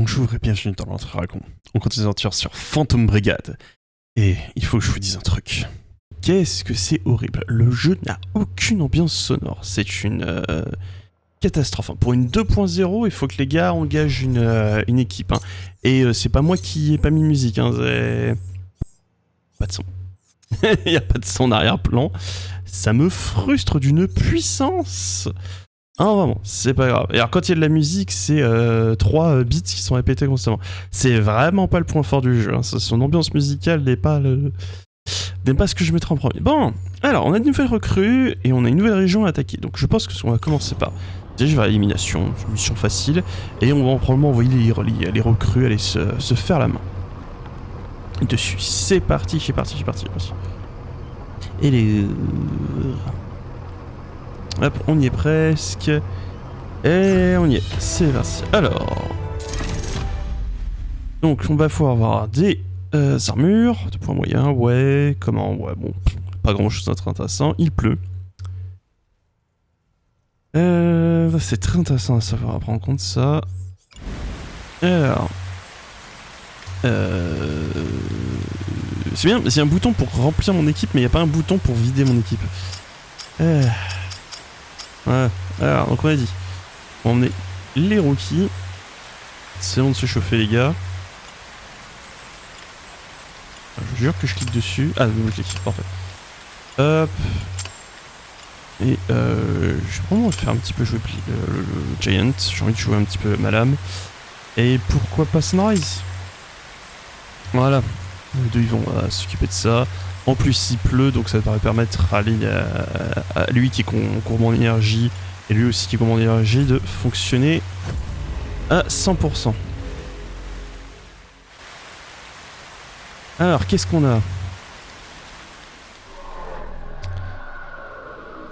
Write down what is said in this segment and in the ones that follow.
Bonjour et bienvenue dans l'Entre Dragons. On continue l'aventure sur Phantom Brigade. Et il faut que je vous dise un truc. Qu'est-ce que c'est horrible. Le jeu n'a aucune ambiance sonore. C'est une catastrophe. Pour une 2.0, il faut que les gars engagent une équipe. Hein. Et c'est pas moi qui ai pas mis de musique. Hein. C'est... Pas de son. Il n'y a pas de son en arrière-plan. Ça me frustre d'une puissance. Ah vraiment, c'est pas grave. Et alors quand il y a de la musique, c'est 3 beats qui sont répétés constamment. C'est vraiment pas le point fort du jeu. Hein. Son ambiance musicale n'est pas ce que je mettrais en premier. Bon, alors on a une nouvelle recrue et on a une nouvelle région à attaquer. Donc je pense qu'on va commencer par déjà vers l'élimination, une mission facile, et on va probablement envoyer les recrues aller se faire la main. Dessus, c'est parti. Et les... Hop, on y est presque. Et on y est, c'est parti. Alors... Donc on va pouvoir avoir des armures, de points moyens, ouais, comment, ouais, bon, pas grand chose d'intéressant, il pleut. C'est très intéressant à savoir, à prendre en compte ça. Alors... C'est bien, il y a un bouton pour remplir mon équipe, mais il n'y a pas un bouton pour vider mon équipe. Ouais, alors, donc on a dit, on va emmener les rookies. C'est bon de se chauffer, les gars. Je jure que je clique dessus. Ah, double clic, parfait. Hop. Et je vais vraiment faire un petit peu jouer le Giant. J'ai envie de jouer un petit peu ma lame. Et pourquoi pas Sunrise? Voilà. Les deux, ils vont s'occuper de ça. En plus, il pleut, donc ça va permettre à lui qui est gourmand en énergie, et lui aussi qui est gourmand en énergie, de fonctionner à 100%. Alors, qu'est-ce qu'on a?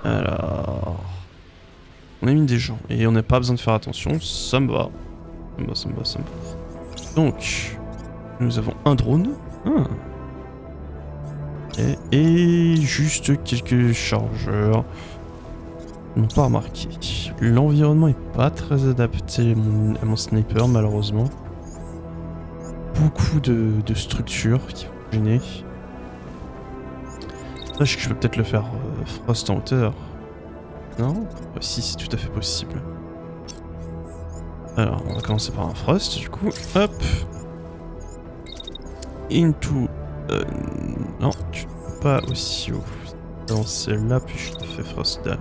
Alors... On a mis des gens, et on n'a pas besoin de faire attention, ça me va. Ça me va. Donc, nous avons un drone. Et juste quelques chargeurs. Ils n'ont pas remarqué. L'environnement est pas très adapté à mon sniper, malheureusement. Beaucoup de structures qui vont gêner. Sache que je peux peut-être le faire Frost en hauteur. Non? Si, c'est tout à fait possible. Alors, on va commencer par un Frost, du coup. Hop! Into... non, tu peux pas aussi haut. Dans celle-là, puis je te fais Frost là.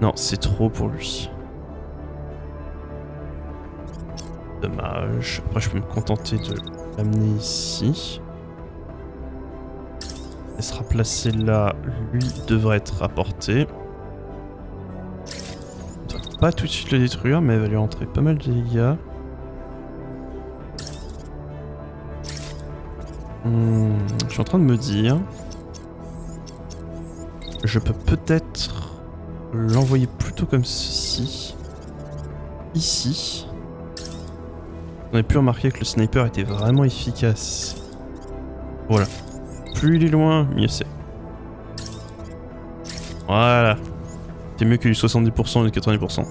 Non, c'est trop pour lui. Dommage. Après, je peux me contenter de l'amener ici. Elle sera placée là. Lui devrait être à portée. On va pas tout de suite le détruire, mais elle va lui rentrer pas mal de dégâts. Je suis en train de me dire... Je peux peut-être l'envoyer plutôt comme ceci. Ici. On a pu remarquer que le sniper était vraiment efficace. Voilà. Plus il est loin, mieux c'est. Voilà. C'est mieux que du 70% ou du 90%.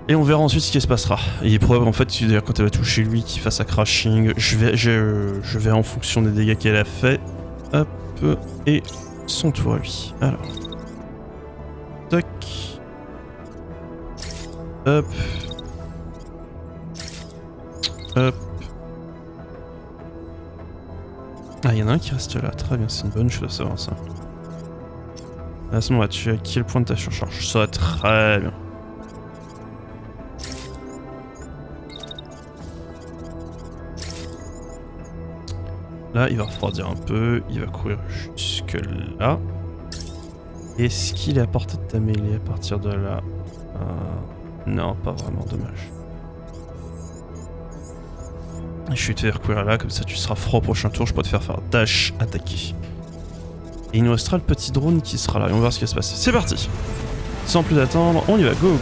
Et on verra ensuite ce qui se passera. Il est probable en fait, d'ailleurs, quand elle va toucher lui, qu'il fasse un crashing. Je vais en fonction des dégâts qu'elle a fait. Hop. Et son tour à lui. Alors. Tac. Hop. Hop. Ah, il y en a un qui reste là. Très bien, c'est une bonne chose à savoir ça. À ce moment-là, tu es à quel point de ta surcharge? Ça va très bien. Là, il va refroidir un peu, il va courir jusque là. Est-ce qu'il est à portée de ta mêlée à partir de là? Non, pas vraiment, dommage. Je vais te faire courir là, comme ça tu seras froid au prochain tour, je peux te faire dash, attaquer. Et il nous restera le petit drone qui sera là, et on va voir ce qui va se passer. C'est parti! Sans plus attendre, on y va, go!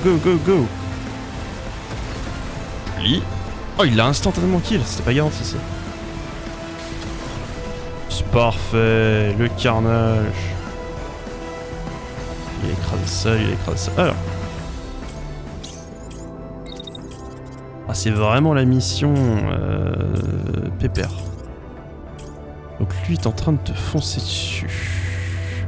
Lui. Oh, il l'a instantanément kill, c'était pas garanti ça. Parfait, le carnage. Il écrase ça. Alors. Ah, c'est vraiment la mission pépère. Donc lui est en train de te foncer dessus.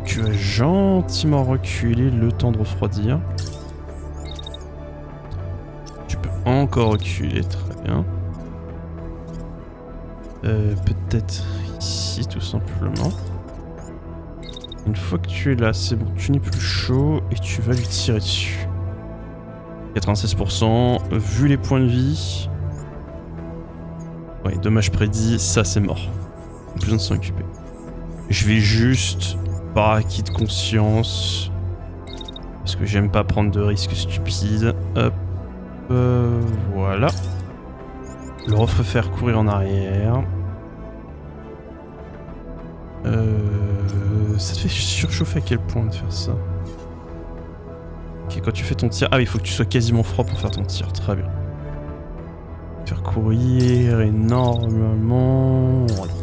Tu vas gentiment reculer le temps de refroidir. Tu peux encore reculer, très bien. Peut-être ici tout simplement. Une fois que tu es là, c'est bon, tu n'es plus chaud et tu vas lui tirer dessus. 96%, vu les points de vie. Ouais, dommage prédit, ça c'est mort. Plus besoin de s'en occuper. Je vais juste, par acquis de conscience, parce que j'aime pas prendre de risques stupides. Hop, voilà. Le refaire courir en arrière. Ça te fait surchauffer à quel point de faire ça? Ok, quand tu fais ton tir... Ah oui, il faut que tu sois quasiment froid pour faire ton tir, très bien. Faire courir énormément... Voilà.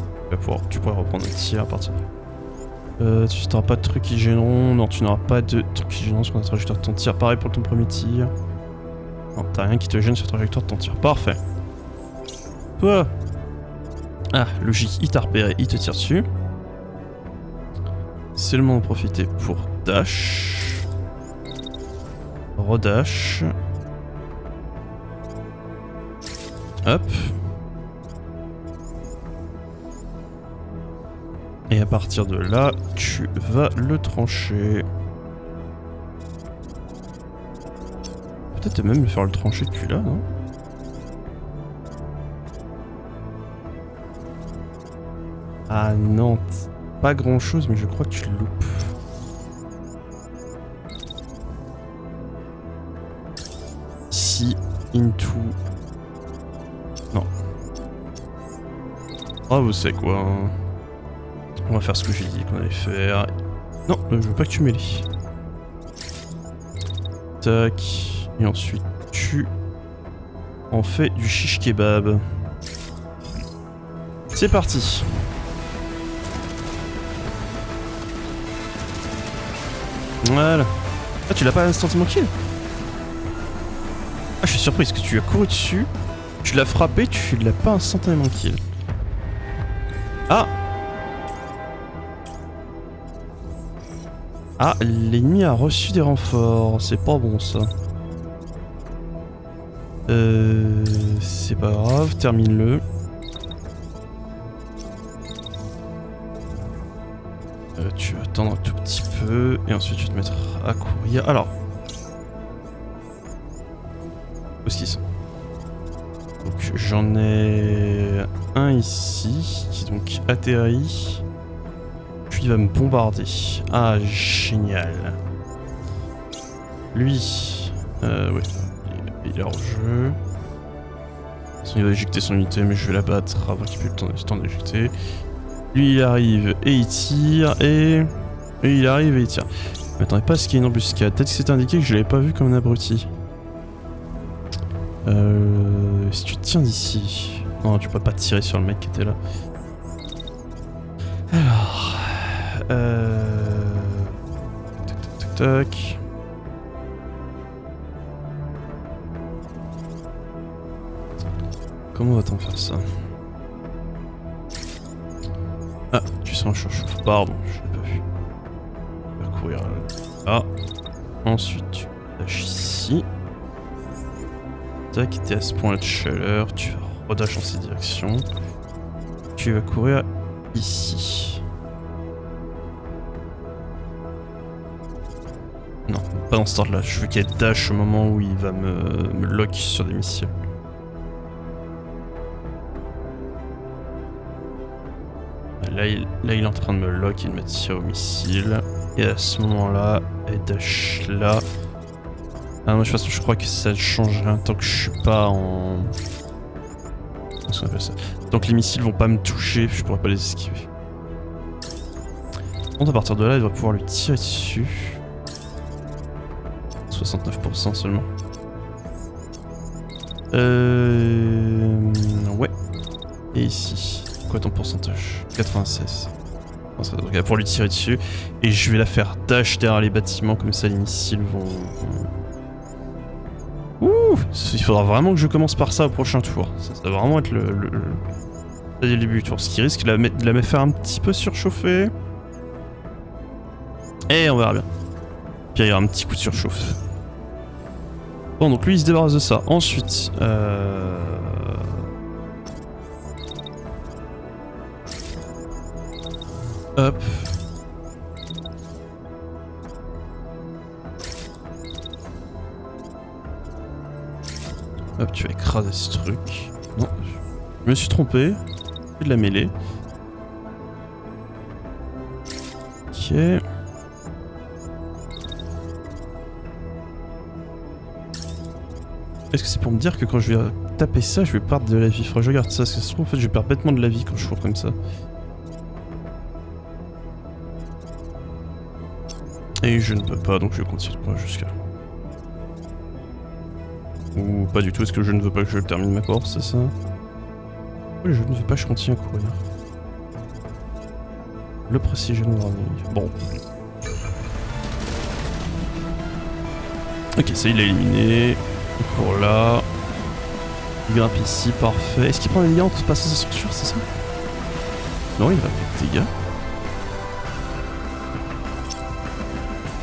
Tu pourras reprendre un tir à partir de là. Tu n'auras pas de trucs qui gêneront... Non, tu n'auras pas de trucs qui gêneront sur la trajectoire de ton tir. Pareil pour ton premier tir. Non, t'as rien qui te gêne sur la trajectoire de ton tir. Parfait. Toi. Ah, logique, il t'a repéré, il te tire dessus. C'est le moment de profiter pour dash. Redash. Hop. Et à partir de là, tu vas le trancher. Peut-être même le faire le trancher depuis là, non? Ah non, pas grand chose, mais je crois que tu le loupes. Ici, into. Non. Ah, vous savez quoi, hein. On va faire ce que j'ai dit qu'on allait faire. Non, je veux pas que tu m'élis. Tac. Et ensuite, tu en fais du shish kebab. C'est parti. Voilà. Ah, tu l'as pas instantanément kill? Ah, je suis surpris parce que tu as couru dessus, tu l'as frappé, tu l'as pas instantanément kill. Ah! Ah, l'ennemi a reçu des renforts, c'est pas bon ça. C'est pas grave, termine-le. Tu vas attendre un tout petit peu et ensuite tu vas te mettre à courir. Alors, où est-ce qu'ils sont? Donc j'en ai un ici qui donc atterrit, puis il va me bombarder. Ah génial. Lui, ouais, il est hors jeu. Il va éjecter son unité, mais je vais la battre avant qu'il ait le temps d'éjecter. Lui il arrive et il tire et il arrive et il tire. Je m'attendais pas à ce qu'il y ait une embuscade. Peut-être que c'est indiqué que je l'avais pas vu comme un abruti. Si tu te tiens d'ici. Non, tu peux pas tirer sur le mec qui était là. Alors. Tac tac tac tac. Comment va-t-on faire ça? Ah, tu sens un chauffe. Pardon, je l'ai pas vu. On va courir là. Ensuite, tu dashes ici. Tac, t'es à ce point de chaleur. Tu vas redash en cette direction. Tu vas courir ici. Non, pas dans ce ordre là. Je veux qu'il dash au moment où il va me lock sur des missiles. Là, il est en train de me lock et de me tirer au missile. Et à ce moment-là, elle dash là. Ah, moi, de toute façon, je crois que ça change rien tant que je suis pas en... Qu'est-ce qu'on appelle ça? Tant que les missiles vont pas me toucher, je pourrais pas les esquiver. Donc à partir de là, il va pouvoir lui tirer dessus. 69% seulement. Ouais. Et ici. Quoi ton pourcentage? 96. Donc pour lui tirer dessus. Et je vais la faire dash derrière les bâtiments, comme ça les missiles vont... Ouh! il faudra vraiment que je commence par ça au prochain tour. Ça va vraiment être le début du tour. Ce qui risque de la faire un petit peu surchauffer. Et on verra bien. Puis il y aura un petit coup de surchauffe. Bon, donc lui il se débarrasse de ça. Ensuite, hop. Hop, tu vas écraser ce truc. Non, je me suis trompé. C'est de la mêlée. Ok. Est-ce que c'est pour me dire que quand je vais taper ça, je vais perdre de la vie? Faudrait que je regarde ça, parce que ça se trouve, en fait, je perds bêtement de la vie quand je cours comme ça. Et je ne peux pas, donc je continue de courir jusqu'à là. Ou pas du tout, est-ce que je ne veux pas que je termine ma course, c'est ça? Oui, je ne veux pas que je continue à courir. Le Precision Warning. Bon. Ok, ça il est éliminé. Il court là. Il grimpe ici, parfait. Est-ce qu'il prend les liens entre passer sa structure, c'est ça? Non, il va mettre des dégâts.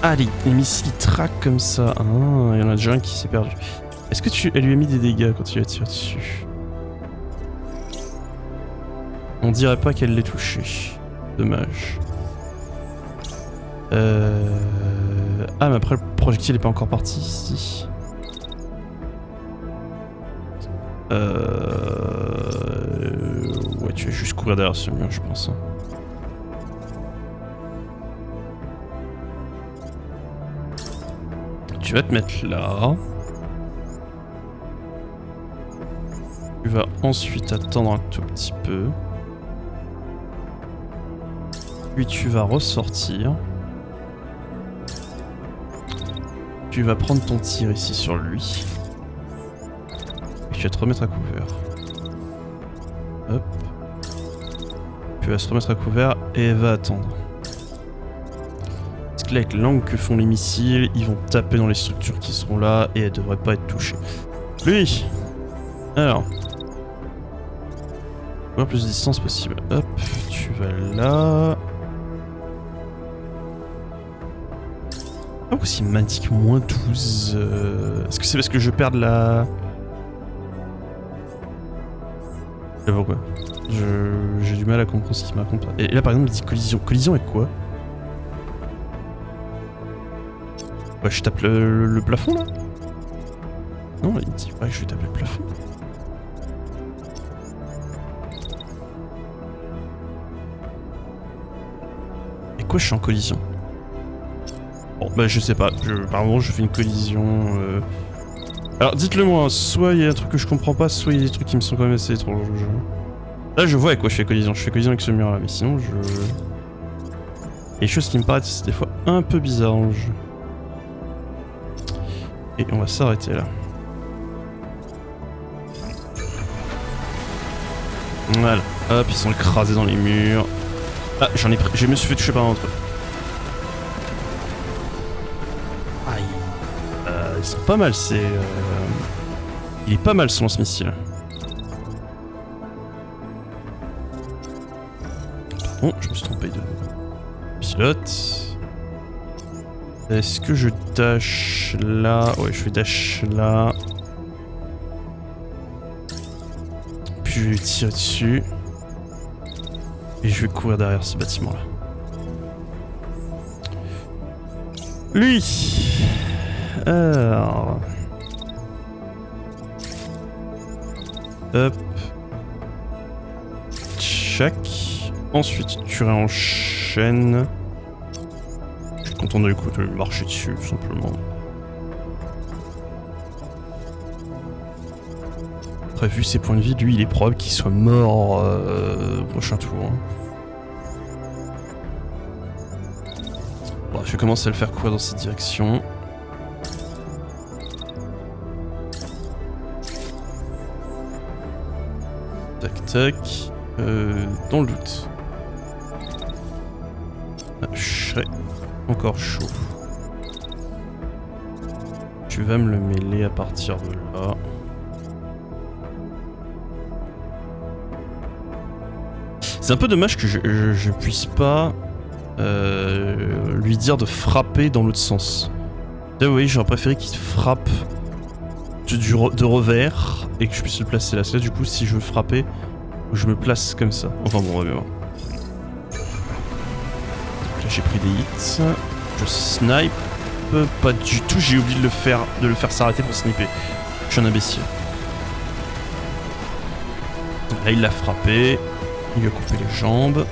Ah, les missiles ils traquent comme ça. Ah, il y en a déjà un qui s'est perdu. Est-ce que elle lui a mis des dégâts quand il a tiré dessus? On dirait pas qu'elle l'ait touché. Dommage. Ah, mais après le projectile est pas encore parti ici. Ouais, tu vas juste courir derrière ce mur, je pense. Tu vas te mettre là. Tu vas ensuite attendre un tout petit peu. Puis tu vas ressortir. Tu vas prendre ton tir ici sur lui. Et tu vas te remettre à couvert. Hop. Tu vas se remettre à couvert et elle va attendre. Parce que là, avec l'angle que font les missiles, ils vont taper dans les structures qui seront là et elles devraient pas être touchées. Lui! Alors. Avoir plus de distance possible. Hop, tu vas là. Pourquoi s'il m'indique moins 12 Est-ce que c'est parce que je perds de la... Je sais pas pourquoi. J'ai du mal à comprendre ce qu'il m'a raconte. Et là par exemple il dit collision. Collision avec quoi? Ouais, je tape le plafond là? Non, il dit pas que je vais taper le plafond. Et quoi, je suis en collision? Bon, bah je sais pas, par moment je fais une collision... Alors dites-le moi, soit il y a un truc que je comprends pas, soit il y a des trucs qui me sont quand même assez étranges. Là je vois avec quoi je fais collision avec ce mur là, mais sinon je... Il y a des choses qui me paraissent des fois un peu bizarres en jeu. Et on va s'arrêter là. Voilà, hop, ils sont écrasés dans les murs. Ah, je me suis fait toucher par un truc. Ils sont pas mal, c'est... Il est pas mal ce lance-missile. Bon, je me suis trompé de pilote. Est-ce que je dash là? Ouais, je vais dash là. Puis je vais tirer dessus. Et je vais courir derrière ce bâtiment-là. Lui! Alors... Hop. Check. Ensuite, tu réenchaînes. Je suis content de lui marcher dessus, tout simplement. Après, vu ses points de vie, lui, il est probable qu'il soit mort au prochain tour. Bon, je vais commencer à le faire courir dans cette direction. Tac tac. Dans le doute. Ah, je serais encore chaud. tu vas me le mêler à partir de là. C'est un peu dommage que je puisse pas lui dire de frapper dans l'autre sens. Là, vous voyez, j'aurais préféré qu'il frappe de revers et que je puisse le placer là. Là, du coup, si je veux frapper, je me place comme ça. Enfin bon, on va bien voir. Là, j'ai pris des hits. Je snipe. Pas du tout, j'ai oublié de le faire s'arrêter pour sniper. Je suis un imbécile. Là, il l'a frappé. Il lui a coupé les jambes.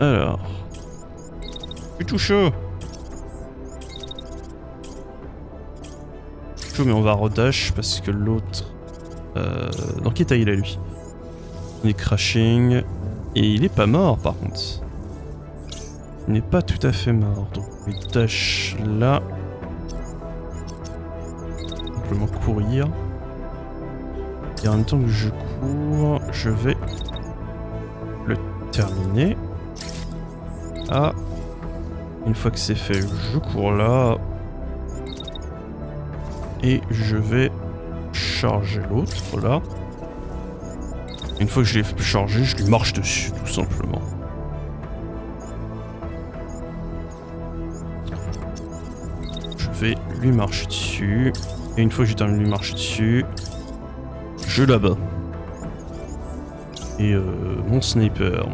Alors. Je suis tout chaud. Chaud, mais on va redash parce que l'autre... dans quel état il est, lui? Il est crashing. Et il est pas mort, par contre. Il n'est pas tout à fait mort. Donc, on va dash là. Simplement courir. Et en même temps que je cours, je vais le terminer. Ah. Une fois que c'est fait, je cours là. Et je vais charger l'autre là. Une fois que je l'ai chargé, je lui marche dessus, tout simplement. Je vais lui marcher dessus. Et une fois que j'ai terminé de lui marcher dessus, je l'abats. Et mon sniper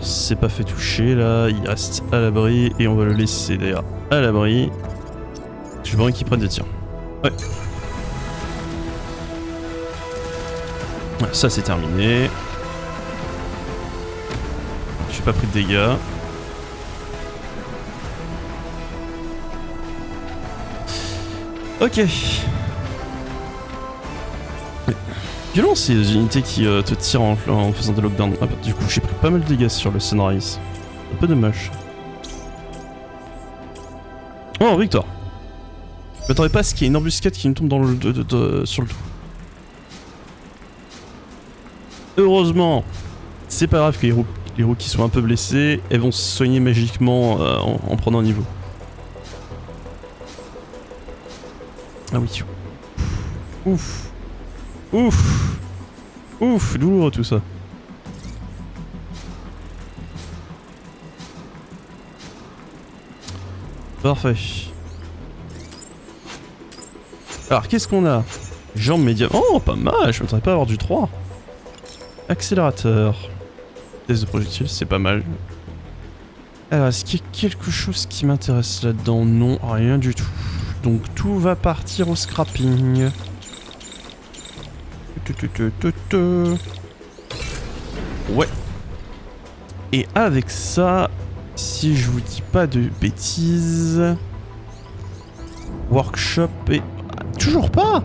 s'est pas fait toucher là, il reste à l'abri et on va le laisser d'ailleurs à l'abri. J'ai besoin qu'il prenne des tirs. Ouais. Ça c'est terminé. J'ai pas pris de dégâts. Ok. Violent ces unités qui te tirent en faisant des lockdowns. Ah bah, du coup j'ai pris pas mal de dégâts sur le Sunrise. Un peu dommage. Oh victoire. Je m'attendais pas à ce qu'il y ait une embuscade qui me tombe dans le sur le dos. Heureusement, c'est pas grave que les rookies soient un peu blessés, elles vont se soigner magiquement en prenant un niveau. Ah oui. Ouf. Ouf. Ouf, douloureux tout ça. Parfait. Alors, qu'est-ce qu'on a? Jambes médium. Oh, pas mal, je m'attendais pas à avoir du 3. Accélérateur. Test de projectile, c'est pas mal. Alors, est-ce qu'il y a quelque chose qui m'intéresse là-dedans? Non, rien du tout. Donc, tout va partir au scrapping. Ouais. Et avec ça, si je vous dis pas de bêtises... Workshop et... Toujours pas.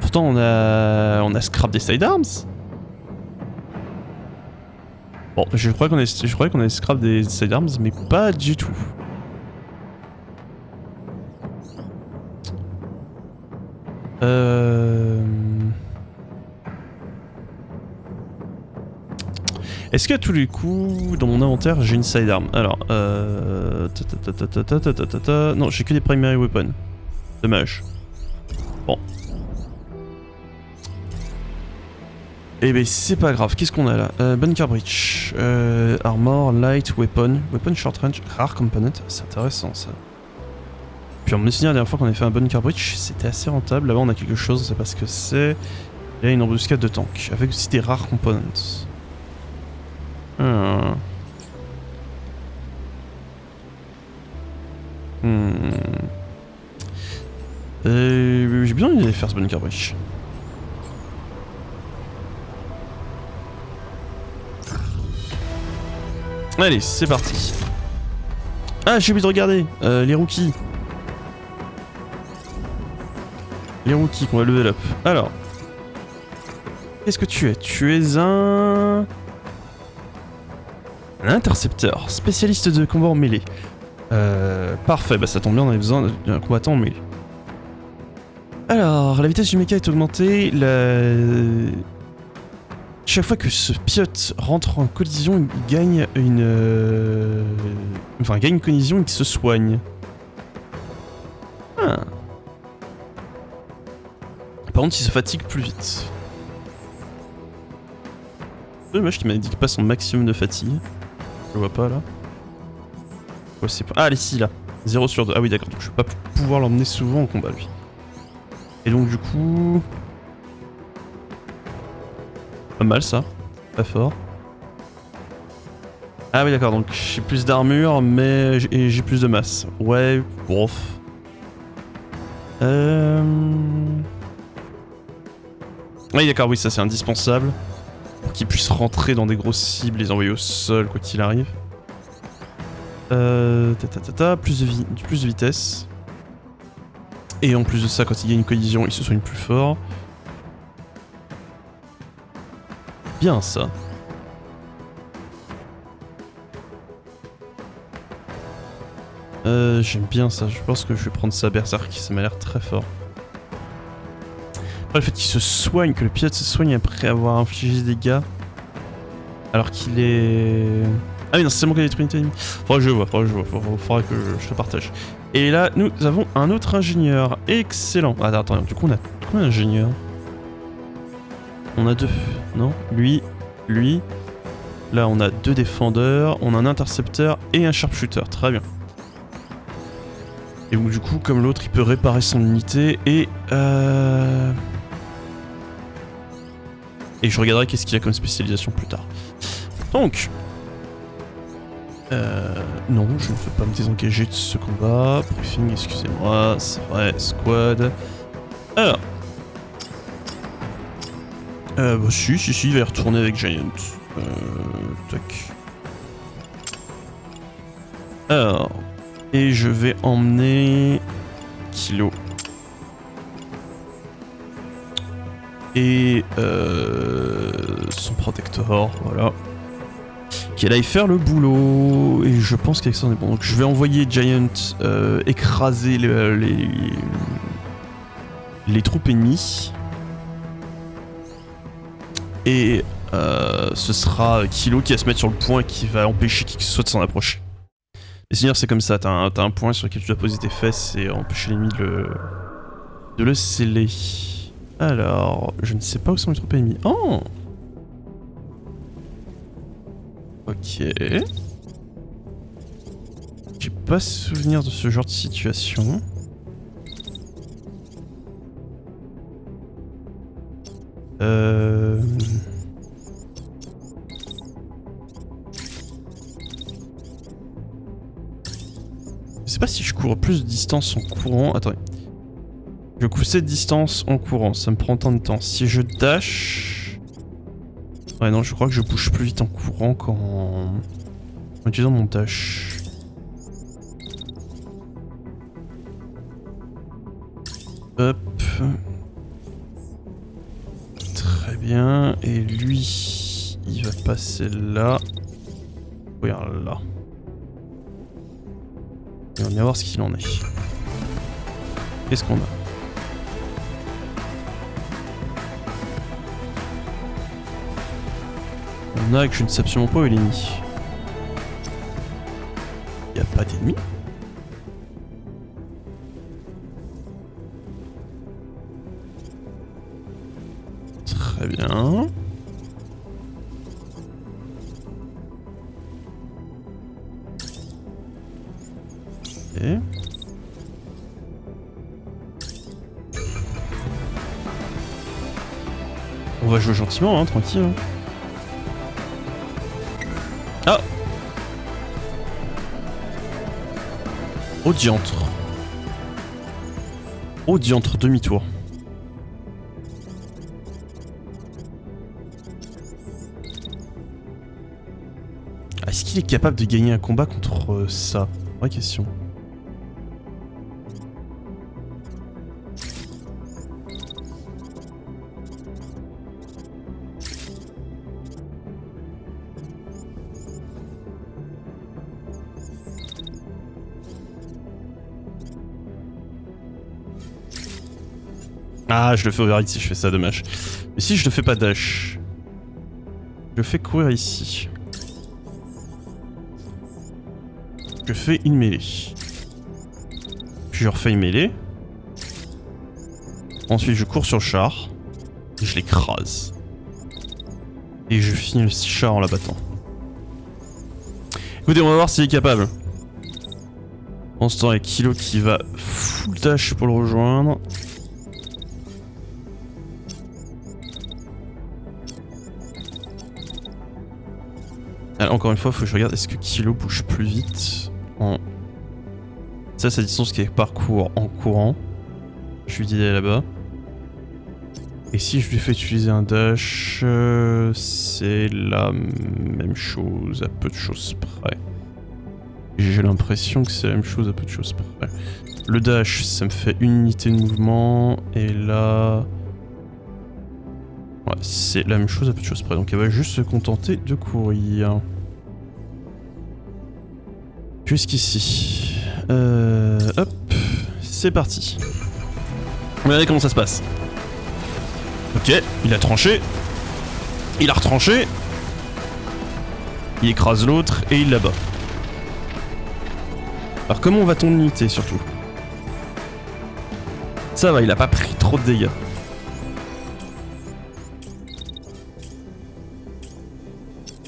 Pourtant on a scrap des sidearms. Bon, je crois qu'on a scrap des sidearms, mais pas du tout. Est-ce qu'à tous les coups, dans mon inventaire, j'ai une sidearm? Alors, non, j'ai que des primary weapons. Dommage. Bon. Eh ben, c'est pas grave. Qu'est-ce qu'on a là? Bunker Breach. Armor, light, weapon. Weapon short range, rare component. C'est intéressant ça. Puis on me souviens la dernière fois qu'on avait fait un Bunker Breach, c'était assez rentable. Là-bas, on a quelque chose, on sait pas ce que c'est. Il y a une embuscade de tank, avec aussi des rares components. J'ai bien envie d'aller faire ce Bunker Breach. Allez, c'est parti. Ah, j'ai oublié de regarder les rookies. Les rookies qu'on va level up. Alors, qu'est-ce que tu es? Tu es un intercepteur, spécialiste de combat en mêlée. Parfait, bah ça tombe bien, on avait besoin d'un combattant en mêlée. Alors, la vitesse du mecha est augmentée, Chaque fois que ce piot rentre en collision, il gagne une... Enfin, gagne une collision et il se soigne. Ah. Par contre, il se fatigue plus vite. Dommage qu'il m'indique pas son maximum de fatigue. Je le vois pas là. Ouais, c'est pas... Ah, ici là. 0 sur 2. Ah oui, d'accord. Donc je vais pas pouvoir l'emmener souvent en combat lui. Et donc du coup... Pas mal ça. Pas fort. Ah oui, d'accord. Donc j'ai plus d'armure, mais j'ai plus de masse. Ouais, bof. Oui, d'accord. Oui, ça c'est indispensable. Pour qu'il puisse rentrer dans des grosses cibles, les envoyer au sol, quoi qu'il arrive. Plus de vitesse. Et en plus de ça, quand il y a une collision, il se soigne plus fort. Bien ça. J'aime bien ça, je pense que je vais prendre ça Berserk, ça m'a l'air très fort. Après le fait qu'il se soigne, que le pilote se soigne après avoir infligé des dégâts. Alors qu'il est... Ah oui non, c'est seulement qu'il a détruit une ennemie. Faudra que je vois, faudra que je te partage. Et là, nous avons un autre ingénieur. Excellent. Ah, attends, du coup on a combien d'ingénieurs? On a 2. Non? Lui. Là on a 2 défendeurs, on a un intercepteur et un sharpshooter. Très bien. Et donc du coup, comme l'autre, il peut réparer son unité et je regarderai qu'est-ce qu'il y a comme spécialisation plus tard. Donc... non, je ne veux pas me désengager de ce combat. Briefing, excusez-moi, c'est vrai, squad. Alors... bah si, il va y retourner avec Giant. Tac. Alors... Et je vais emmener... Kilo. Et... son protector, voilà. Qui aille faire le boulot. Et je pense qu'avec ça on est bon. Donc je vais envoyer Giant écraser les troupes ennemies. Et ce sera Kilo qui va se mettre sur le point et qui va empêcher qui que ce soit de s'en approcher. Les seigneurs c'est comme ça, t'as un point sur lequel tu dois poser tes fesses et empêcher l'ennemi de le sceller. Alors, je ne sais pas où sont les troupes ennemies. Oh! Ok. J'ai pas souvenir de ce genre de situation. Je sais pas si je cours plus de distance en courant. Attendez. Je cours cette distance en courant, ça me prend tant de temps. Si je dash... Ouais non, je crois que je bouge plus vite en courant qu'en utilisant mon dash. Hop. Très bien. Et lui, il va passer là. Regarde là. Et on va voir ce qu'il en est. Qu'est-ce qu'on a? On a que je ne sais absolument pas où il est mis. Il n'y a pas d'ennemi? Très bien. Et... on va jouer gentiment, hein, tranquille. Hein. Ah! Oh diantre. Oh diantre, demi-tour. Est-ce qu'il est capable de gagner un combat contre ça? Vraie question. Ah, je le fais overhit si je fais ça, dommage. Mais si je le fais pas dash... Je fais courir ici. Je fais une mêlée. Puis je refais une mêlée. Ensuite je cours sur le char. Et je l'écrase. Et je finis le char en l'abattant. Écoutez, on va voir s'il est capable. En ce temps, il y a Kilo qui va full dash pour le rejoindre. Alors, encore une fois, il faut que je regarde est-ce que Kilo bouge plus vite en... Ça, c'est la distance qui est parcours en courant. Je lui dis d'aller là-bas. Et si je lui fais utiliser un dash, c'est la même chose à peu de choses près. J'ai l'impression que c'est la même chose à peu de choses près. Le dash, ça me fait une unité de mouvement, et là... Ouais, c'est la même chose à peu de choses près, donc elle va juste se contenter de courir. Jusqu'ici. Hop, c'est parti. Regardez comment ça se passe. Ok, il a tranché. Il a retranché. Il écrase l'autre et il l'abat. Alors comment va ton unité surtout? Ça va, il a pas pris trop de dégâts.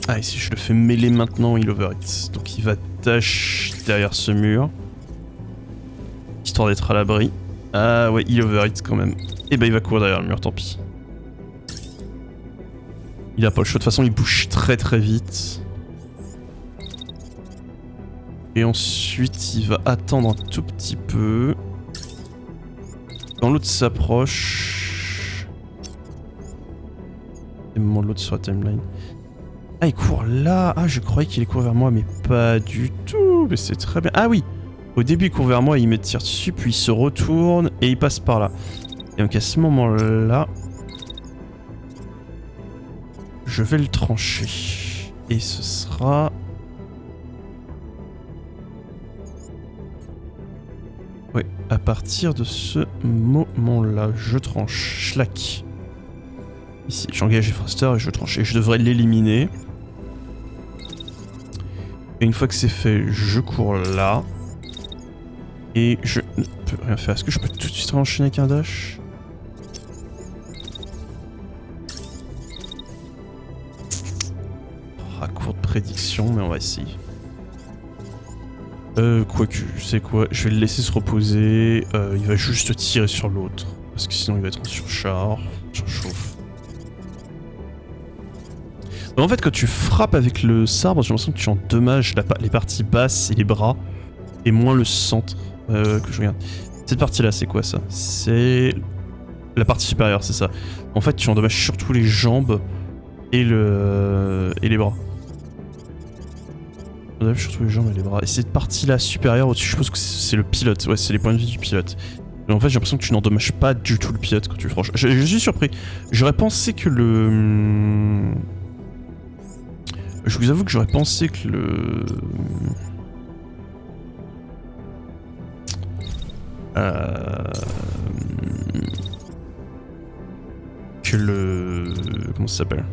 Ah, et si je le fais mêler maintenant, il overhit. Donc il va dash derrière ce mur. Histoire d'être à l'abri. Ah ouais, il overhit quand même. Et bah il va courir derrière le mur, tant pis. Il a pas le choix, de toute façon il bouge très très vite. Et ensuite il va attendre un tout petit peu. Quand l'autre s'approche... Et moment l'autre sur la timeline. Ah, il court là. Ah, je croyais qu'il court vers moi, mais pas du tout. Mais c'est très bien. Ah oui, au début il court vers moi, il me tire dessus, puis il se retourne et il passe par là. Et donc à ce moment-là, je vais le trancher. Et ce sera... Ouais, à partir de ce moment-là, je tranche. Schlack. Ici, j'engage Froster et je tranche. Et je devrais l'éliminer. Et une fois que c'est fait, je cours là. Et je ne peux rien faire. Est-ce que je peux tout de suite enchaîner avec un dash? Ah, courte prédiction, mais on va essayer. Quoique, je sais quoi, je vais le laisser se reposer. Il va juste tirer sur l'autre. Parce que sinon il va être en surcharge. Surchauffe. En fait, quand tu frappes avec le sabre, j'ai l'impression que tu endommages les parties basses et les bras, et moins le centre. Que je regarde. Cette partie-là, c'est quoi ça? C'est la partie supérieure, c'est ça. En fait, tu endommages surtout les jambes et les bras. Tu endommages surtout les jambes et les bras. Et cette partie-là supérieure au-dessus, je suppose que c'est le pilote. Ouais, c'est les points de vie du pilote. Mais en fait, j'ai l'impression que tu n'endommages pas du tout le pilote quand tu franchis. Je suis surpris. J'aurais pensé que le... Je vous avoue que j'aurais pensé que le... Que le... Comment ça s'appelle?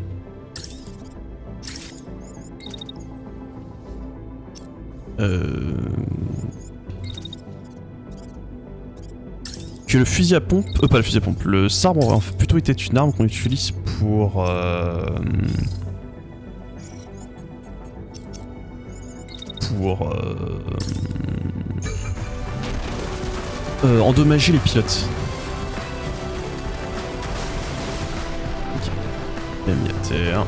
Que le fusil à pompe... pas le fusil à pompe. Le sabre aurait plutôt été une arme qu'on utilise pour... endommager les pilotes. Ok. Bien mis à terre.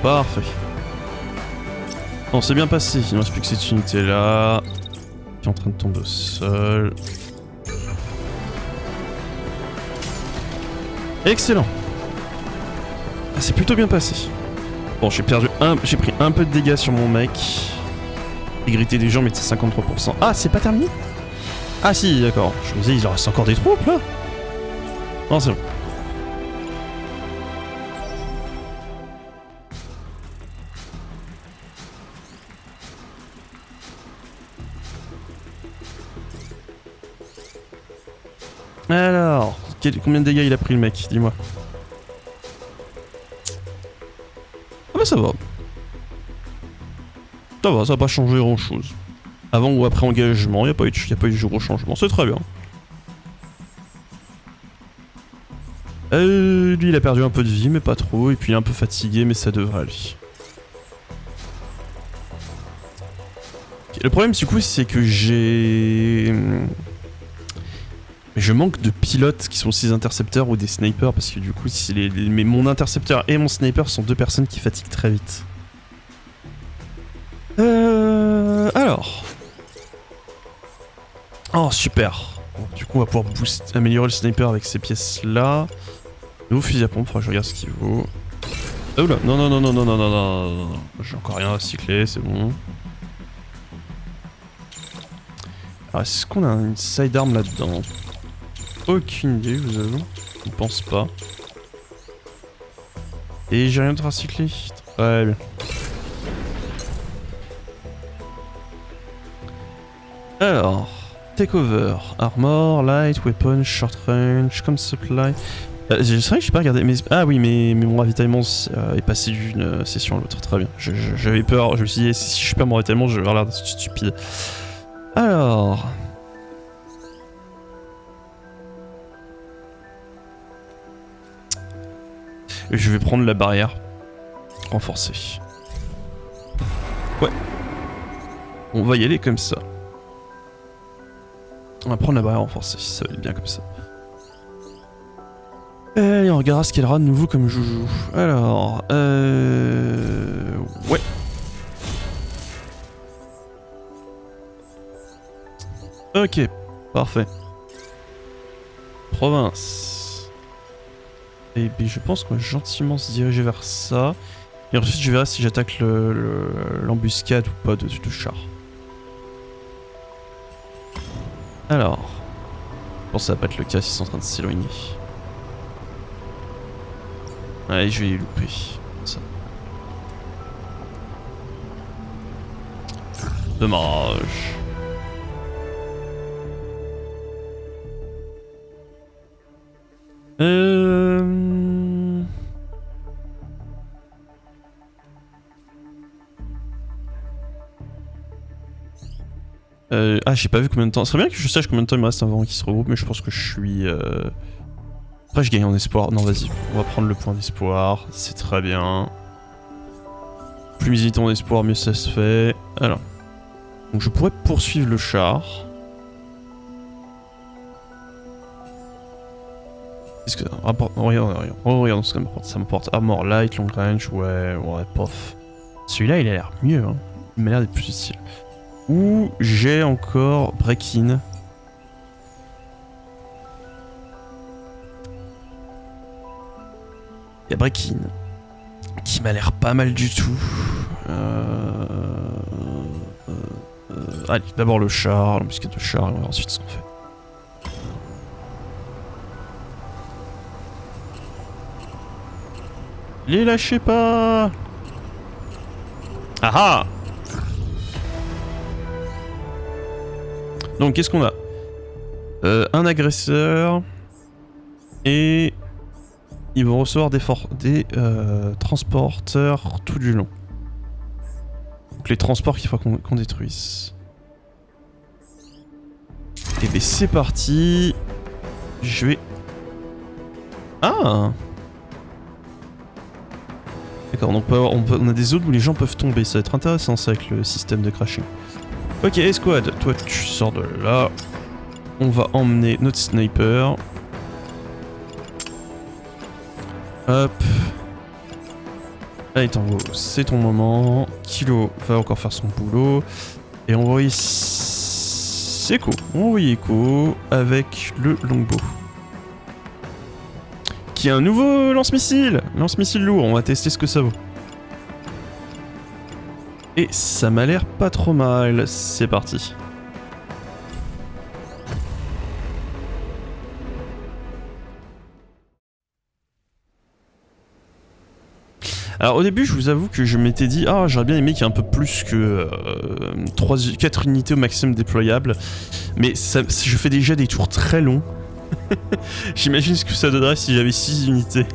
Parfait. Bon, c'est bien passé. Il ne reste plus que cette unité là. Qui est en train de tomber au sol. Excellent. Ah, c'est plutôt bien passé. Bon, j'ai pris un peu de dégâts sur mon mec. Intégrité des jambes était 53%. Ah, c'est pas terminé? Ah si, d'accord. Je me disais, il en reste encore des troupes là. Non, c'est bon. Alors, Combien de dégâts il a pris le mec? Dis-moi. Ah bah ça va. Ça va pas changer grand chose. Avant ou après engagement, y a pas eu de gros changement, c'est très bien. Lui il a perdu un peu de vie mais pas trop, et puis il est un peu fatigué mais ça devrait aller. Okay, le problème du coup c'est que je manque de pilotes qui sont aussi des intercepteurs ou des snipers parce que du coup mais mon intercepteur et mon sniper sont deux personnes qui fatiguent très vite. Alors. Oh super. Bon, du coup on va pouvoir améliorer le sniper avec ces pièces là. Nouveau fusil à pompe, faudra que je regarde ce qu'il vaut. Oh là, non. J'ai encore rien à recycler, c'est bon. Alors est-ce qu'on a une sidearm là-dedans? Aucune idée, je vous avoue. Je ne pense pas. Et j'ai rien de recycler. Très bien. Alors, takeover, armor, light, weapon, short range, comme supply. C'est vrai que j'ai pas regardé, mais ah oui, mais mon ravitaillement est passé d'une session à l'autre, très bien. J'avais peur, je me suis dit si je perds mon ravitaillement, je vais avoir l'air stupide. Alors. Je vais prendre la barrière renforcée. Ouais. On va y aller comme ça. On va prendre la barrière renforcée, ça va aller bien comme ça. Et on regardera ce qu'elle aura de nouveau comme joujou. Alors, ouais. Ok, parfait. Province. Et puis je pense qu'on va gentiment se diriger vers ça. Et ensuite je verrai si j'attaque l'embuscade ou pas de char. Alors, je pense que ça va pas être le cas s'ils sont en train de s'éloigner. Allez, je vais les louper. Ça. Dommage. Ah, j'ai pas vu combien de temps. Ce serait bien que je sache combien de temps il me reste avant qu'ils se regroupent, mais je pense que je suis. Après, je gagne en espoir. Non, vas-y, on va prendre le point d'espoir. C'est très bien. Plus mes unités en espoir, mieux ça se fait. Alors. Donc, je pourrais poursuivre le char. Qu'est-ce que ça rapporte? Regarde ce que ça m'apporte. Ça m'apporte armor light, long range, ouais, pof. Celui-là, il a l'air mieux, hein. Il m'a l'air d'être plus utile. Ou j'ai encore break-in. Il y a break-in qui m'a l'air pas mal du tout. Allez, d'abord le char, l'embuscade de char, et on verra ensuite ce qu'on fait. Les lâchez pas! Ah ah! Donc qu'est-ce qu'on a? Un agresseur et ils vont recevoir des transporteurs tout du long. Donc les transports qu'il faut qu'on détruise. Et ben c'est parti. Je vais... Ah! D'accord, donc on a des zones où les gens peuvent tomber, ça va être intéressant ça avec le système de crashing. Ok, escouade, toi tu sors de là. On va emmener notre sniper. Hop. Allez Tango, c'est ton moment. Kilo va encore faire son boulot. Et on va envoyer Echo. On va envoyer Echo avec le longbow. Qui est un nouveau lance-missile. Lance-missile lourd, on va tester ce que ça vaut. Et ça m'a l'air pas trop mal, c'est parti. Alors au début je vous avoue que je m'étais dit ah j'aurais bien aimé qu'il y ait un peu plus que 4 unités au maximum déployables. Mais ça, je fais déjà des tours très longs. J'imagine ce que ça donnerait si j'avais 6 unités.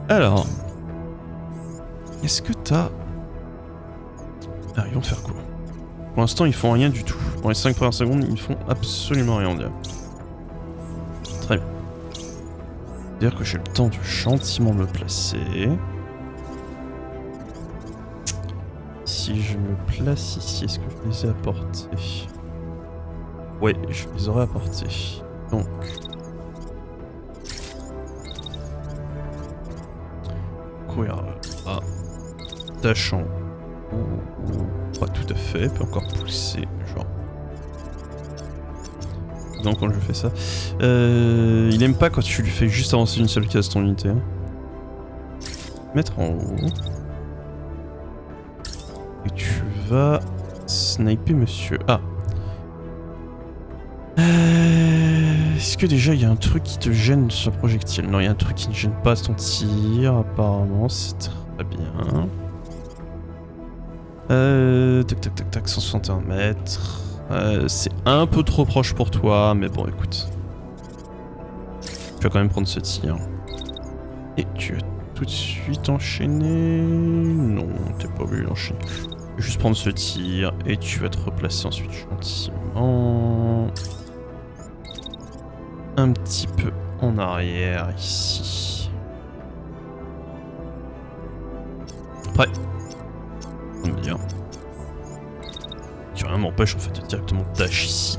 Alors... Est-ce que t'as... Ah, ils vont faire quoi? Pour l'instant, ils font rien du tout. Pour les 5 premières secondes, ils font absolument rien, on dirait. Très bien. C'est-à-dire que j'ai le temps de gentiment me placer. Si je me place ici, est-ce que je les ai apportés? Ouais, je les aurais apportés. Donc... courir là. Tâchant. Pas tout à fait, peut encore pousser, genre. Donc quand je fais ça... il aime pas quand tu lui fais juste avancer une seule case ton unité. Mettre en haut. Et tu vas... sniper monsieur. Ah. Est-ce que déjà il y a un truc qui te gêne sur le projectile? Non, il y a un truc qui ne gêne pas ton tir, apparemment, c'est très bien. Tac tac tac tac, 161 mètres. C'est un peu trop proche pour toi, mais bon, écoute. Tu vas quand même prendre ce tir. Et tu vas tout de suite enchaîner... Non, t'es pas obligé d'enchaîner. Juste prendre ce tir, et tu vas te replacer ensuite gentiment. Un petit peu en arrière, ici. Prêt. On va dire. Tu rien m'empêche en fait de directement dash ici.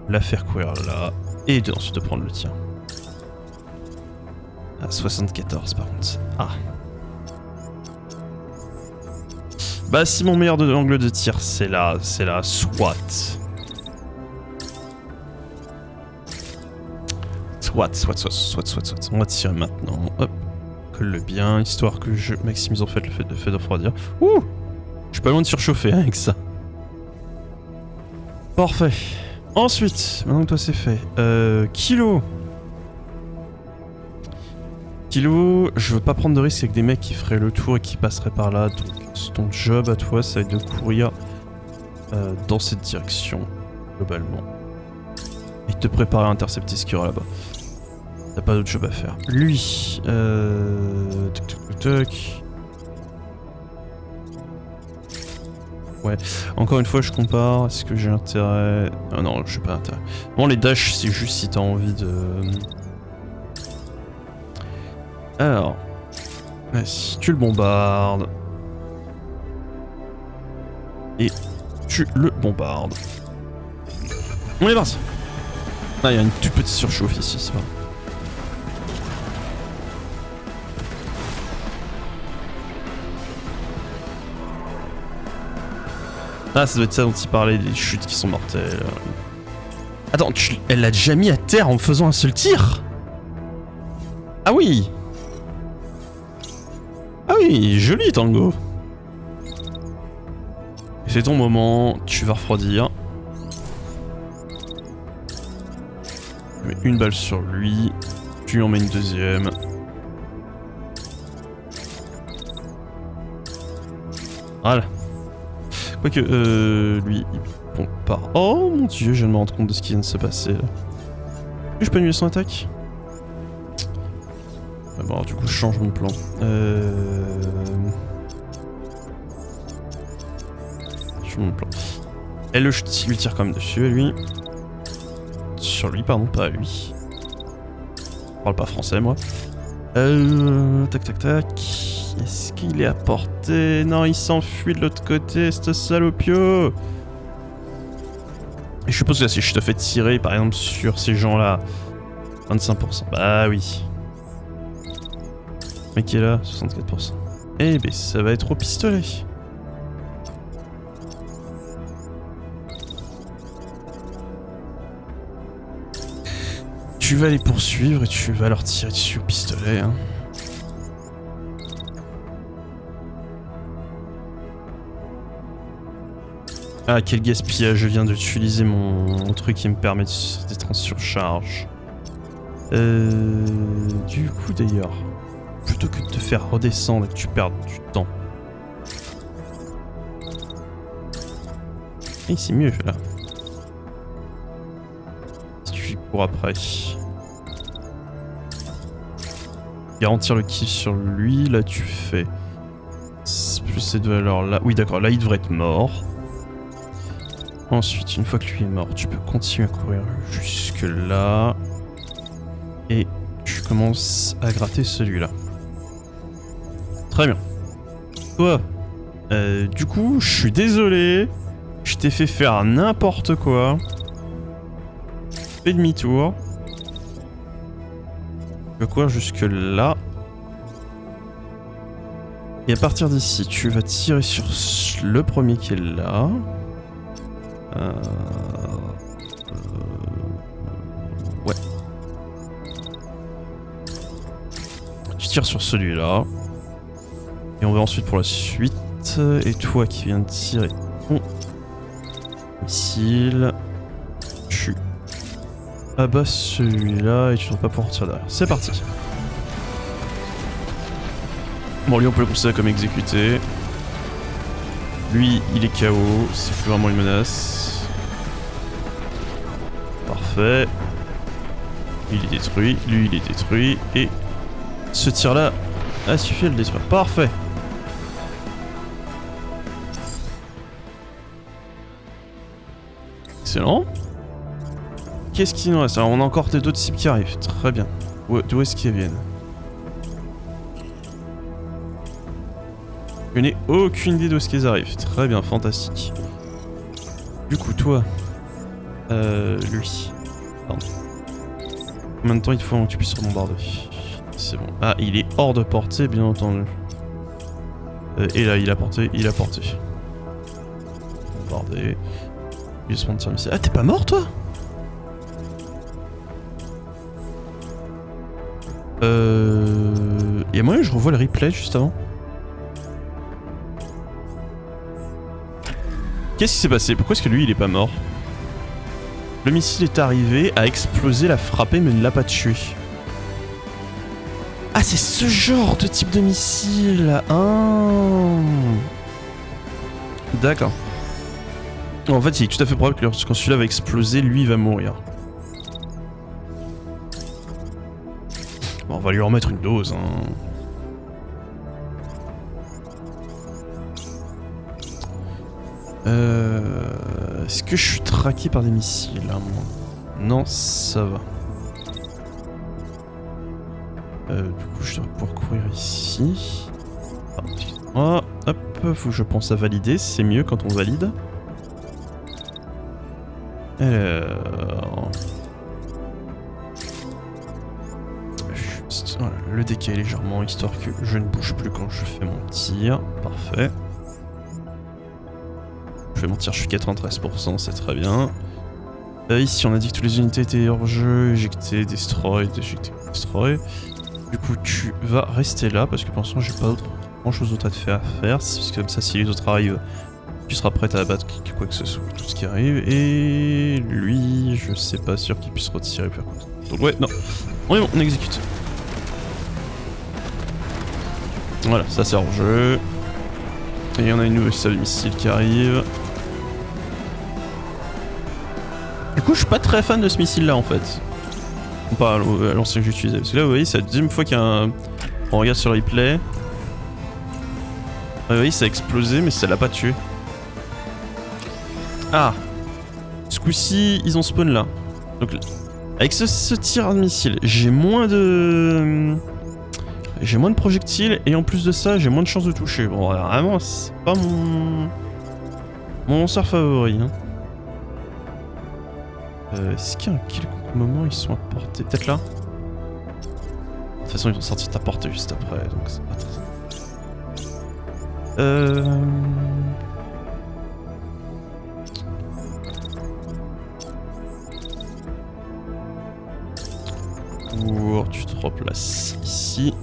La faire courir là. Et ensuite de prendre le tir. À 74 par contre. Ah. Bah si mon meilleur angle de tir c'est là, soit. Soit. On va tirer maintenant. Hop. Colle-le bien, histoire que je maximise en fait le fait de refroidir. Ouh! Je suis pas loin de surchauffer hein, avec ça. Parfait. Ensuite, maintenant que toi c'est fait. Kilo. Kilo, je veux pas prendre de risque avec des mecs qui feraient le tour et qui passeraient par là. Donc ton job à toi, ça va être de courir dans cette direction, globalement. Et te préparer à intercepter ce qu'il y aura là-bas. T'as pas d'autre job à faire. Lui, tac. Ouais, encore une fois, je compare. Est-ce que j'ai intérêt? Ah non, j'ai pas intérêt. Bon, les dashs, c'est juste si t'as envie de... Alors, vas-y, tu le bombardes. Et tu le bombardes. On est parti. Ah, il y a une toute petite surchauffe ici, c'est pas grave. Ah, ça doit être ça dont il parlait, des chutes qui sont mortelles. Attends, elle l'a déjà mis à terre en me faisant un seul tir? Ah oui! Ah oui, joli Tango! C'est ton moment, tu vas refroidir. Je mets une balle sur lui, tu en mets une deuxième. Voilà. Quoique, lui, bon, part. Oh mon dieu, je viens de me rendre compte de ce qui vient de se passer là. Je peux annuler son attaque? Bon, alors, du coup, je change mon plan. Je change mon plan. Elle lui tire quand même dessus, à lui. Sur lui, pardon, pas à lui. Je parle pas français, moi. Tac. Est-ce qu'il est à portée? Non, il s'enfuit de l'autre côté, ce salopio. Et je suppose que si je te fais tirer, par exemple, sur ces gens-là, 25%. Bah oui. Le mec qui est là, 64%. Eh ben, ça va être au pistolet. Tu vas les poursuivre et tu vas leur tirer dessus au pistolet, hein. Ah, quel gaspillage, je viens d'utiliser mon truc qui me permet d'être en surcharge. Du coup d'ailleurs, plutôt que de te faire redescendre et que tu perdes du temps. Et c'est mieux là. Si tu cours après. Garantir le kill sur lui, là tu fais plus cette valeur là. Oui d'accord, là il devrait être mort. Ensuite, une fois que lui est mort, tu peux continuer à courir jusque là. Et tu commences à gratter celui-là. Très bien. Toi, du coup, je suis désolé. Je t'ai fait faire n'importe quoi. Fais demi-tour. Tu vas courir jusque là. Et à partir d'ici, tu vas tirer sur le premier qui est là. Ouais. Tu tires sur celui-là. Et on va ensuite pour la suite. Et toi qui viens de tirer ton missile, tu abats celui-là et tu ne vas pas pouvoir tirer derrière. C'est parti. Bon, lui on peut le considérer comme exécuté. Lui il est KO, c'est plus vraiment une menace. Parfait. Lui il est détruit, lui il est détruit. Et ce tir là a suffi à le détruire. Parfait. Excellent. Qu'est-ce qu'il nous reste? Alors on a encore d'autres cibles qui arrivent. Très bien. D'où est-ce qu'ils viennent? Je n'ai aucune idée d'où est-ce qu'ils arrivent. Très bien, fantastique. Du coup, toi... lui... Pardon. Combien de temps il faut que tu puisses rebombarder? C'est bon. Ah, il est hors de portée, bien entendu. Et là, il a porté, il a porté. Bombardé. Il se prend de tir missile. Ah, t'es pas mort, toi? Et moi, je revois le replay juste avant. Qu'est-ce qui s'est passé? Pourquoi est-ce que lui, il est pas mort? Le missile est arrivé, a explosé, l'a frappé, mais ne l'a pas tué. Ah, c'est ce genre de type de missile. Ah. D'accord. En fait, il est tout à fait probable que lorsqu'on celui-là va exploser, lui, il va mourir. Bon, on va lui remettre une dose, hein. Est-ce que je suis traqué par des missiles là, moi? Non, ça va. Du coup, je dois pouvoir courir ici. Ah, excuse-moi. Hop, faut que je pense à valider. C'est mieux quand on valide. Alors... Juste, voilà, le décaler légèrement, histoire que je ne bouge plus quand je fais mon tir. Parfait. Je fais mon tir, je suis 93%, c'est très bien. Ici, on a dit que toutes les unités étaient hors jeu, éjectées, destroy, éjectées, destroy. Du coup, tu vas rester là, parce que pour l'instant, j'ai pas grand chose d'autre à te faire. Parce que comme ça, si les autres arrivent, tu seras prêt à abattre quoi que ce soit, tout ce qui arrive. Et lui, je sais pas sûr qu'il puisse retirer. Donc ouais, non. On est bon, on exécute. Voilà, ça c'est hors jeu. Et on a une nouvelle salle de missile qui arrive. Du coup, je suis pas très fan de ce missile là en fait. Pas à l'ancien que j'utilisais. Parce que là, vous voyez, c'est la deuxième fois qu'il y a un. On regarde sur le replay. Vous voyez, ça a explosé, mais ça l'a pas tué. Ah! Ce coup-ci, ils ont spawn là. Donc, avec ce tir à missile, j'ai moins de. J'ai moins de projectiles et en plus de ça, j'ai moins de chances de toucher. Bon, vraiment, c'est pas mon lanceur favori. Hein. Est-ce qu'il y a un quelconque moment ils sont à portée? Peut-être là? De toute façon, ils vont sortir de ta portée juste après, donc c'est pas très... Tu te replaces ici.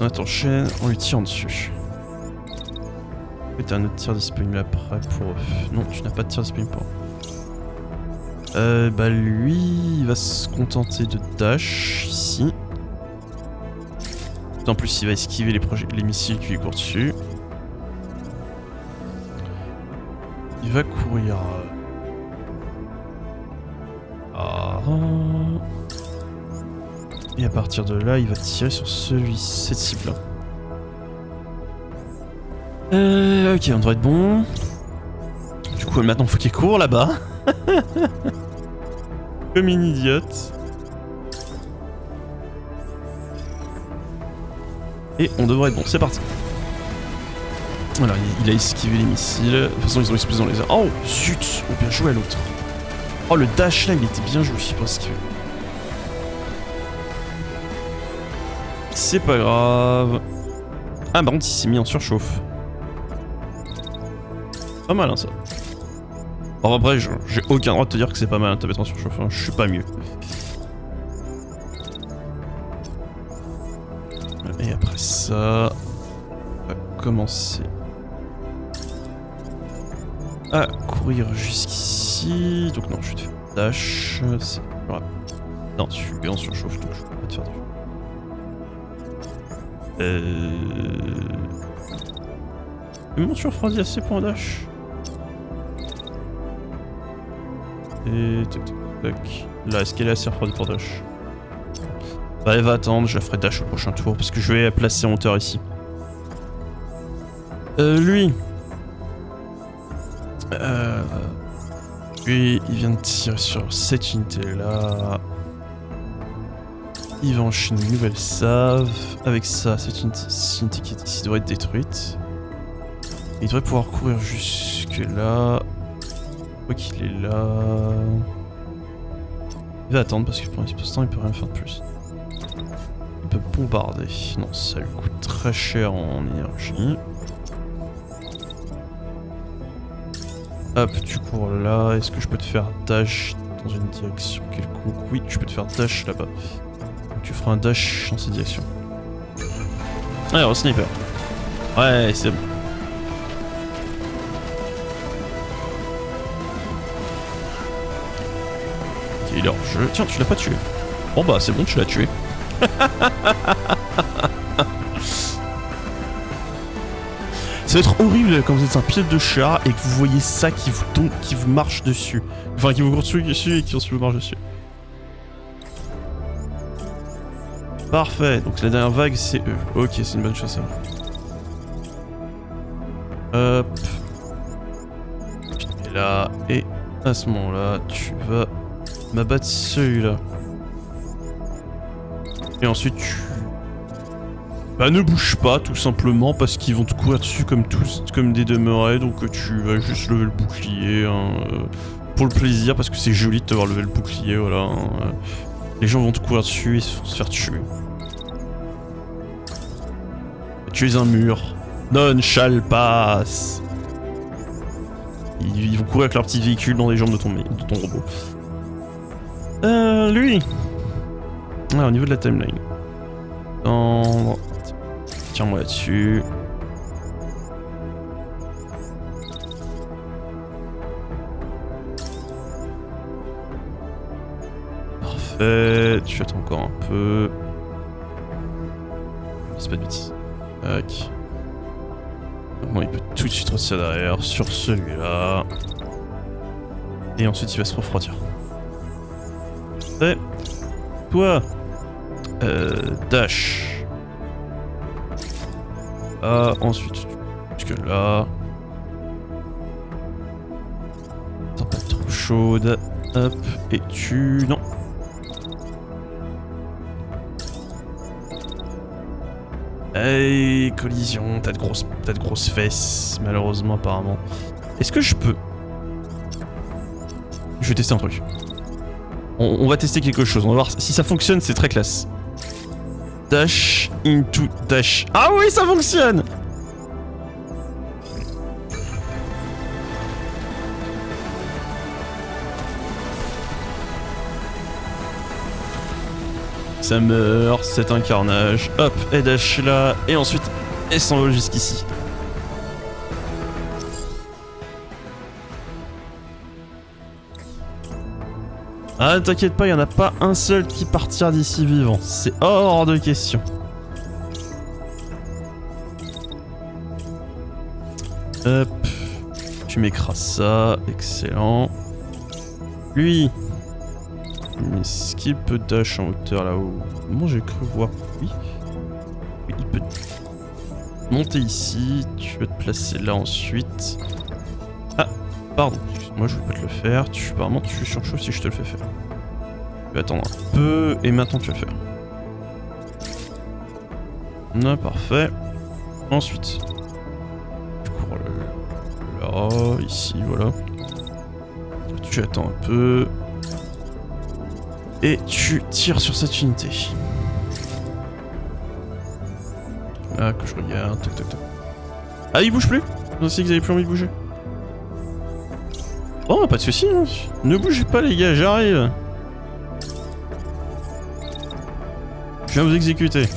On t'enchaîne, on lui tire en dessus. T'as un autre tir disponible après pour eux. Non, tu n'as pas de tir disponible pour eux. Bah lui, il va se contenter de dash ici. En plus, il va esquiver les missiles qui lui courent dessus. Il va courir. Ah. Et à partir de là, il va tirer sur cette cible-là. Ok, on devrait être bon. Du coup, maintenant, faut qu'il court là-bas. Comme une idiote. Et on devrait être bon, c'est parti. Voilà, il a esquivé les missiles. De toute façon, ils ont explosé dans les airs. Oh, zut! Oh, bien joué à l'autre. Oh, le dash là, il était bien joué pour esquiver. C'est pas grave. Ah, par contre, il s'est mis en surchauffe. Pas mal, hein, ça. Alors après, j'ai aucun droit de te dire que c'est pas mal de te mettre en surchauffe. Hein. Je suis pas mieux. Et après ça, on va commencer à courir jusqu'ici. Donc non, je vais te faire dash. C'est grave. Non, je suis en surchauffe, donc je peux pas te faire dash. Comment tu refroidis assez pour un dash? Et tac tac tac. Là, est-ce qu'elle est assez refroidie pour dash? Bah, elle va attendre, je la ferai dash au prochain tour parce que je vais la placer en hauteur ici. Lui, il vient de tirer sur cette unité là. Il va enchaîner une nouvelle salve. Avec ça, cette unité qui est ici devrait être détruite. Il devrait pouvoir courir jusque là. Je crois qu'il est là. Il va attendre parce que pour l'instant il peut rien faire de plus. Il peut bombarder. Non, ça lui coûte très cher en énergie. Hop, tu cours là. Est-ce que je peux te faire dash dans une direction quelconque? Oui, je peux te faire dash là-bas. Donc tu feras un dash dans cette direction. Alors, sniper. Ouais, c'est bon. Ok, il est hors jeu. Tiens, tu l'as pas tué. Bon bah, c'est bon, tu l'as tué. Ça va être horrible quand vous êtes un pilote de char et que vous voyez ça qui vous marche dessus. Enfin, qui vous court dessus et qui ensuite vous marche dessus. Parfait, donc la dernière vague c'est eux. Ok, c'est une bonne chose ça. Hop. Tu te mets là, et à ce moment-là, tu vas m'abattre celui-là. Et ensuite tu... Bah ne bouge pas tout simplement parce qu'ils vont te courir dessus comme des demeurés, donc tu vas juste lever le bouclier hein, pour le plaisir parce que c'est joli de te voir lever le bouclier, voilà. Hein, les gens vont te courir dessus et se faire tuer. Tu es un mur. None shall pass. Ils vont courir avec leur petit véhicule dans les jambes de ton robot. Lui. Ah, au niveau de la timeline. Tiens-moi là-dessus. Parfait. Tu attends encore un peu. C'est pas de bêtises. Tac. Bon, il peut tout de suite retirer derrière sur celui-là. Et ensuite il va se refroidir. Et toi, dash. Ah, ensuite, jusque là. T'as pas trop chaude. Hop, et tu... Non. Hey, collision, t'as de grosses fesses, malheureusement, apparemment. Est-ce que je peux... Je vais tester un truc. On va tester quelque chose, on va voir si ça fonctionne, c'est très classe. Dash into dash. Ah oui, ça fonctionne! Ça meurt, c'est un carnage. Hop, et dash là, et ensuite, elle s'envole jusqu'ici. Ah, t'inquiète pas, il n'y en a pas un seul qui partira d'ici vivant. C'est hors de question. Hop. Tu m'écrases ça. Excellent. Lui. Est-ce qu'il peut dash en hauteur là-haut? Moi j'ai cru voir. Oui. Oui, il peut monter ici. Tu vas te placer là ensuite. Ah, pardon. Moi je vais pas te le faire. Apparemment tu es chaud si je te le fais faire. Tu vas attendre un peu et maintenant tu vas le faire. Ah, parfait. Ensuite. Tu cours là, ici, voilà. Tu attends un peu. Et tu tires sur cette unité. Là, que je regarde. Toc, toc, toc. Ah, il bouge plus? Je sais que vous avez plus envie de bouger. Oh, pas de soucis. Hein. Ne bougez pas, les gars, j'arrive. Je viens vous exécuter.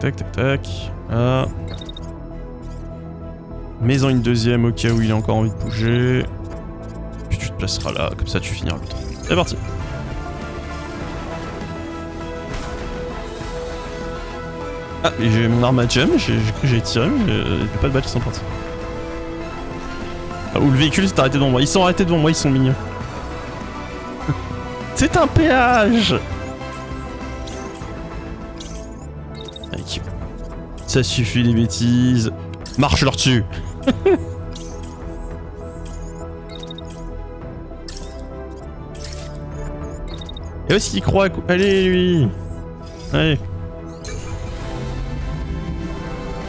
Tac, tac, tac. Ah. Mets-en une deuxième au cas où il a encore envie de bouger. Puis tu te placeras là, comme ça tu finiras l'autre. C'est parti. Ah, et j'ai mon arme à jam, j'ai cru que j'allais tirer, mais il n'y a pas de balles qui sont parties. Ah, ou le véhicule s'est arrêté devant moi. Ils sont arrêtés devant moi, ils sont mignons. C'est un péage! Avec... Ça suffit les bêtises. Marche leur dessus. Et aussi il croit. Allez lui. Allez.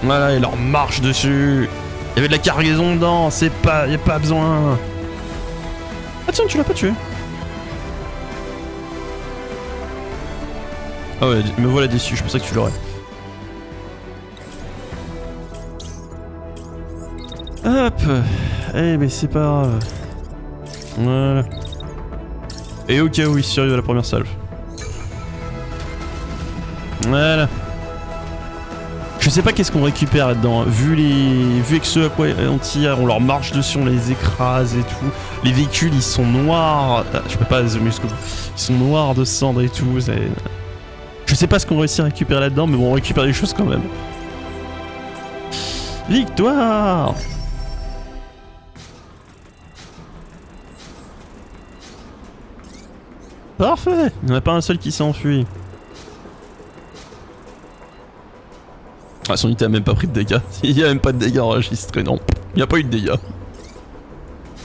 Voilà, il leur marche dessus. Il y avait de la cargaison dedans, c'est pas. Y a pas besoin. Ah tiens, tu l'as pas tué. Ah ouais, me voilà déçu, je pensais que tu l'aurais. Hop. Eh mais c'est pas grave. Voilà. Et au cas où il survive à la première salve. Voilà. Je sais pas qu'est-ce qu'on récupère là-dedans. Vu avec ceux à quoi on tire, on leur marche dessus, on les écrase et tout. Les véhicules ils sont noirs. Ah, je peux pas zoomer jusqu'au bout. Ils sont noirs de cendres et tout. Je sais pas ce qu'on réussit à récupérer là-dedans, mais bon, on récupère des choses quand même. Victoire! Parfait! Il n'y en a pas un seul qui s'est enfui. Ah, son unité a même pas pris de dégâts. Il n'y a même pas de dégâts enregistrés, non. Il n'y a pas eu de dégâts.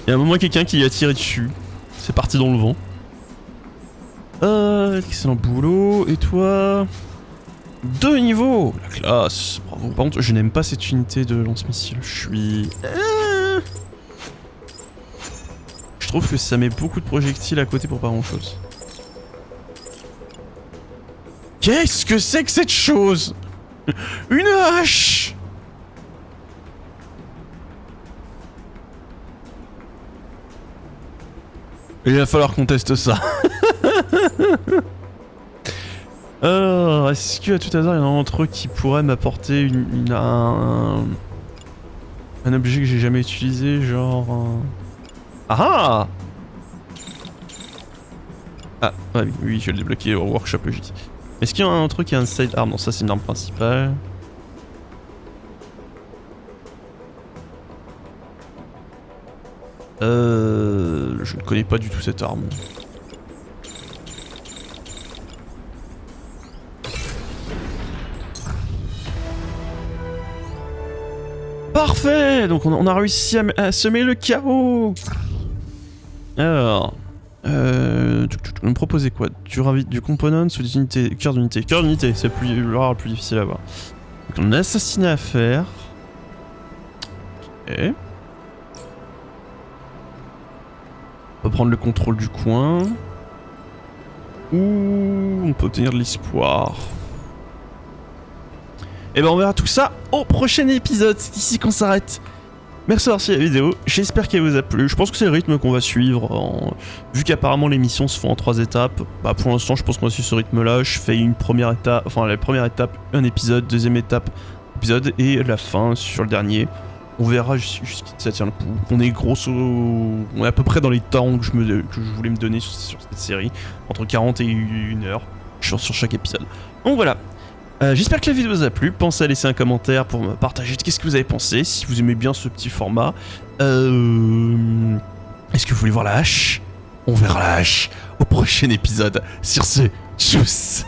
Il y a un moment quelqu'un qui lui a tiré dessus. C'est parti dans le vent. Excellent boulot. Et toi? 2 niveaux! La classe! Bravo. Par contre, je n'aime pas cette unité de lance-missile. Je suis... Je trouve que ça met beaucoup de projectiles à côté pour pas grand-chose. Qu'est-ce que c'est que cette chose? Une hache! Il va falloir qu'on teste ça. Alors, est-ce qu'à tout hasard, il y en a entre eux qui pourrait m'apporter un objet que j'ai jamais utilisé, genre... Ah ah! Ah oui, je vais le débloquer au workshop logique. Est-ce qu'il y en a un truc qui a un side arm? Non, ça c'est une arme principale. Je ne connais pas du tout cette arme. Parfait! Donc on a réussi à semer le chaos! Alors... on me proposait quoi? Du component ou des unités? Cœur d'unité. Cœur d'unité, c'est le rare, le plus difficile à avoir. Donc on a un assassinat à faire. Ok. On va prendre le contrôle du coin. Ou on peut obtenir de l'espoir. Et ben on verra tout ça au prochain épisode. C'est ici qu'on s'arrête. Merci d'avoir suivi la vidéo, j'espère qu'elle vous a plu. Je pense que c'est le rythme qu'on va suivre. Vu qu'apparemment les missions se font en 3 étapes, bah pour l'instant je pense qu'on va suivre ce rythme-là. Je fais une première étape, enfin la première étape, un épisode, deuxième étape, épisode, et la fin sur le dernier. On verra jusqu'à ça tient le coup. On est on est à peu près dans les temps que je voulais me donner sur cette série, entre 40 et 1 heure sur chaque épisode. Donc voilà. J'espère que la vidéo vous a plu. Pensez à laisser un commentaire pour me partager qu'est-ce que vous avez pensé, si vous aimez bien ce petit format. Est-ce que vous voulez voir la hache? On verra la hache au prochain épisode. Sur ce, tchuss.